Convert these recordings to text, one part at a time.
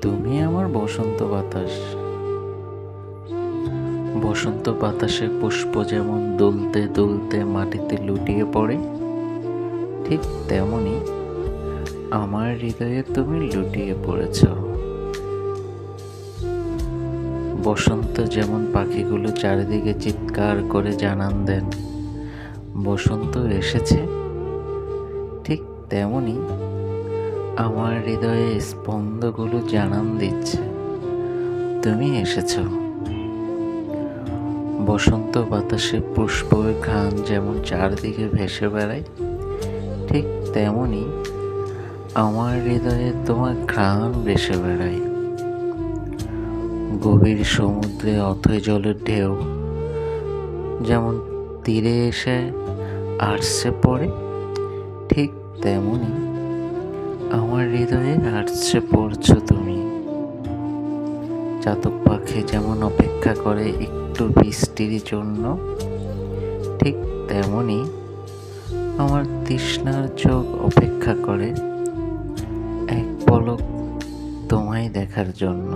তুমি আমার বসন্ত বাতাস। বসন্ত বাতাসে পুষ্প যেমন দুলতে দুলতে মাটিতে লুটিয়ে পড়ে, ঠিক তেমনি আমার হৃদয়ে তুমি লুটিয়ে পড়েছ। বসন্ত যেমন পাখিগুলো চারিদিকে চিৎকার করে জানান দেন বসন্ত এসেছে, ঠিক তেমনি আমার হৃদয়ে স্পন্দগুলো জানান দিচ্ছে তুমি এসেছ। বসন্ত বাতাসে পুষ্পের ঘ্রাণ যেমন চারদিকে ভেসে বেড়ায়, ঠিক তেমনি আমার হৃদয়ে তোমার ঘ্রাণ ভেসে বেড়ায়। গভীর সমুদ্রে অথই জলের ঢেউ যেমন তীরে এসে আছড়ে পড়ে, ঠিক তেমনি আমার হৃদয়ে আছড়ে পড়ছ তুমি। চাতক পাখি যেমন অপেক্ষা করে একটু বৃষ্টির জন্য, ঠিক তেমনি আমার তৃষ্ণার চোখ অপেক্ষা করে এক পলক তোমায় দেখার জন্য।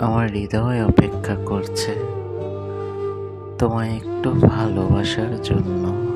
আমার হৃদয় অপেক্ষা করছে তোমায় একটু ভালোবাসার জন্য।